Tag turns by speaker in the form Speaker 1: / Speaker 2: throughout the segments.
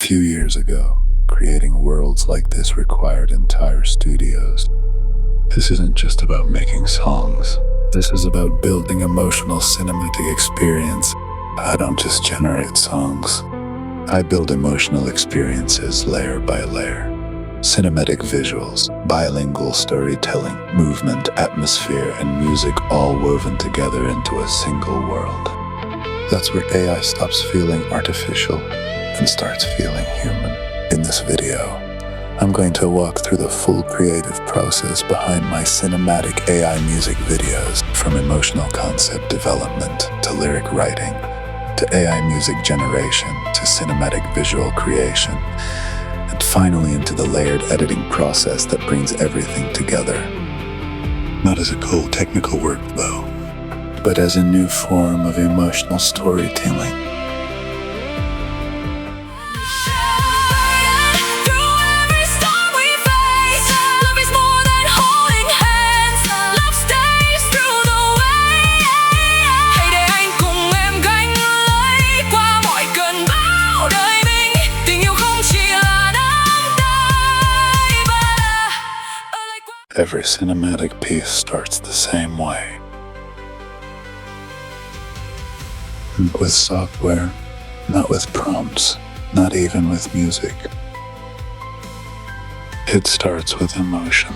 Speaker 1: few years ago, creating worlds like this required entire studios. This isn't just about making songs. This is about building emotional cinematic experience. I don't just generate songs. I build emotional experiences layer by layer. Cinematic visuals, bilingual storytelling, movement, atmosphere, and music all woven together into a single world. That's where AI stops feeling artificial and starts feeling human. In this video, I'm going to walk through the full creative process behind my cinematic AI music videos, from emotional concept development to lyric writing, to AI music generation to cinematic visual creation, and finally into the layered editing process that brings everything together. Not as a cool technical workflow, but as a new form of emotional storytelling. Every cinematic piece starts the same way. Not with software, not with prompts, not even with music. It starts with emotion.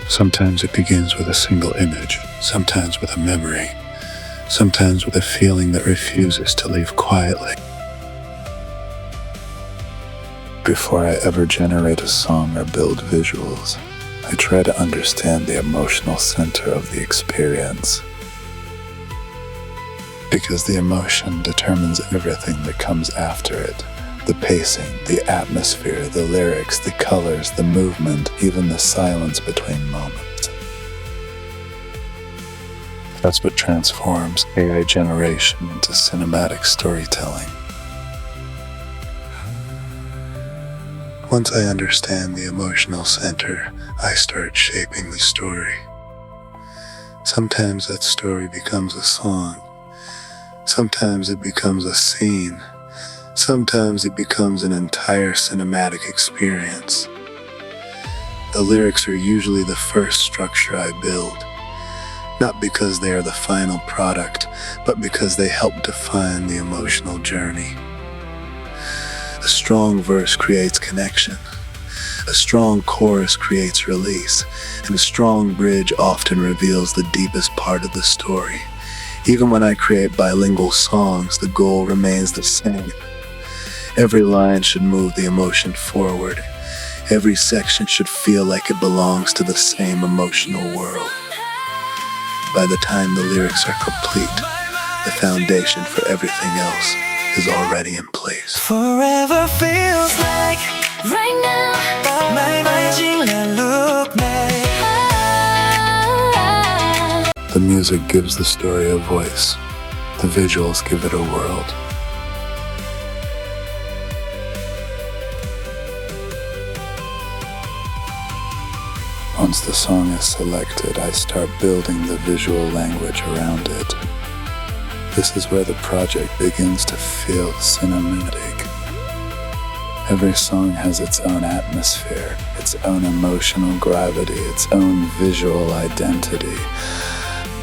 Speaker 1: Sometimes it begins with a single image, sometimes with a memory, sometimes with a feeling that refuses to leave quietly. Before I ever generate a song or build visuals, I try to understand the emotional center of the experience. Because the emotion determines everything that comes after it. The pacing, the atmosphere, the lyrics, the colors, the movement, even the silence between moments. That's what transforms AI generation into cinematic storytelling. Once I understand the emotional center, I start shaping the story. Sometimes that story becomes a song. Sometimes it becomes a scene. Sometimes it becomes an entire cinematic experience. The lyrics are usually the first structure I build, not because they are the final product, but because they help define the emotional journey. A strong verse creates connection. A strong chorus creates release. And a strong bridge often reveals the deepest part of the story. Even when I create bilingual songs, the goal remains the same. Every line should move the emotion forward. Every section should feel like it belongs to the same emotional world. By the time the lyrics are complete, the foundation for everything else is already in place.
Speaker 2: Forever feels like right now.
Speaker 1: The music gives the story a voice. The visuals give it a world. Once the song is selected, I start building the visual language around it. This is where the project begins to feel cinematic. Every song has its own atmosphere, its own emotional gravity, its own visual identity.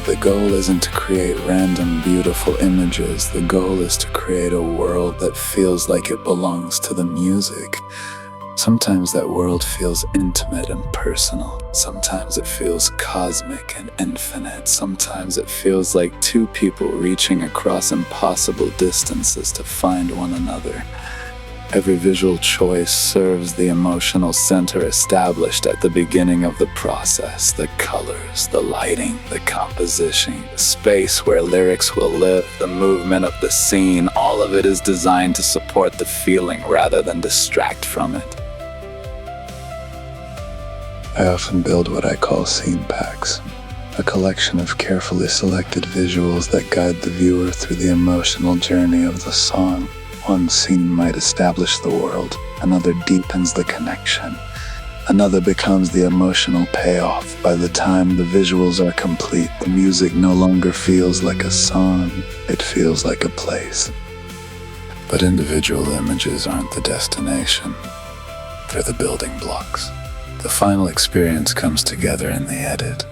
Speaker 1: The goal isn't to create random beautiful images. The goal is to create a world that feels like it belongs to the music. Sometimes that world feels intimate and personal. Sometimes it feels cosmic and infinite. Sometimes it feels like two people reaching across impossible distances to find one another. Every visual choice serves the emotional center established at the beginning of the process. The colors, the lighting, the composition, the space where lyrics will live, the movement of the scene, all of it is designed to support the feeling rather than distract from it. I often build what I call scene packs, a collection of carefully selected visuals that guide the viewer through the emotional journey of the song. One scene might establish the world, another deepens the connection, Another becomes the emotional payoff. By the time the visuals are complete, the music no longer feels like a song, it feels like a place. But individual images aren't the destination, they're the building blocks. The final experience comes together in the edit.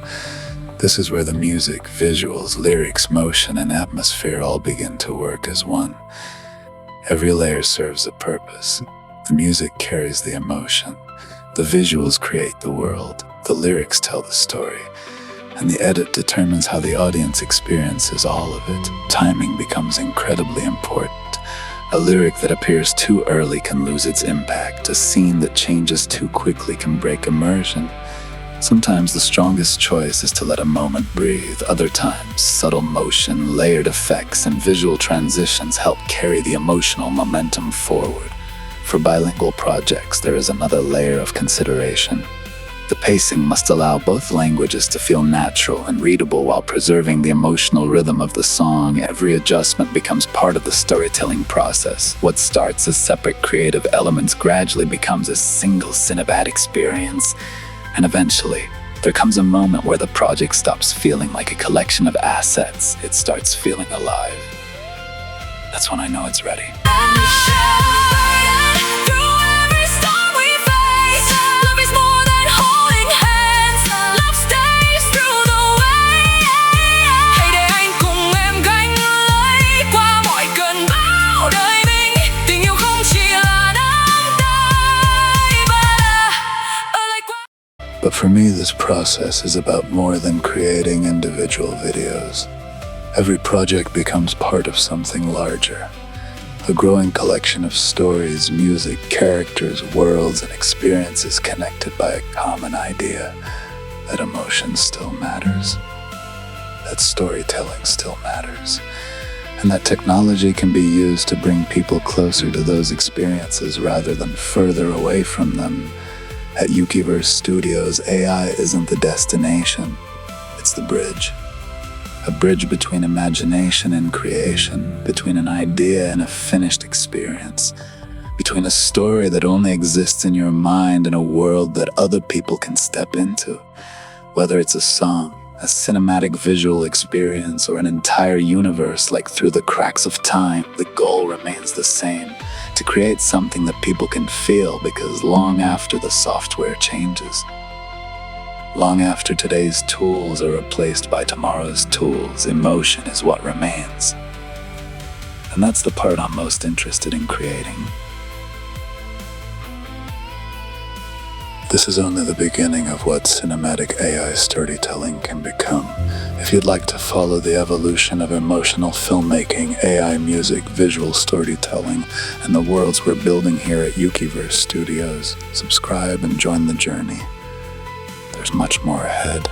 Speaker 1: This is where the music, visuals, lyrics, motion, and atmosphere all begin to work as one. Every layer serves a purpose. The music carries the emotion. The visuals create the world. The lyrics tell the story. And the edit determines how the audience experiences all of it. Timing becomes incredibly important. A lyric that appears too early can lose its impact. A scene that changes too quickly can break immersion. Sometimes the strongest choice is to let a moment breathe. Other times, subtle motion, layered effects, and visual transitions help carry the emotional momentum forward. For bilingual projects, there is another layer of consideration. The pacing must allow both languages to feel natural and readable while preserving the emotional rhythm of the song. Every adjustment becomes part of the storytelling process. What starts as separate creative elements gradually becomes a single cinematic experience. And eventually, there comes a moment where the project stops feeling like a collection of assets. It starts feeling alive. That's when I know it's ready. But for me, this process is about more than creating individual videos. Every project becomes part of something larger, a growing collection of stories, music, characters, worlds, and experiences connected by a common idea that emotion still matters, that storytelling still matters, and that technology can be used to bring people closer to those experiences rather than further away from them. At Jukyverse Studios, AI isn't the destination, it's the bridge. A bridge between imagination and creation, between an idea and a finished experience, between a story that only exists in your mind and a world that other people can step into. Whether it's a song, a cinematic visual experience, or an entire universe like Through the Cracks of Time, the goal remains the same. To create something that people can feel, because long after the software changes, long after today's tools are replaced by tomorrow's tools, emotion is what remains. And that's the part I'm most interested in creating. This is only the beginning of what cinematic AI storytelling can become. If you'd like to follow the evolution of emotional filmmaking, AI music, visual storytelling, and the worlds we're building here at Jukyverse Studios, subscribe and join the journey. There's much more ahead.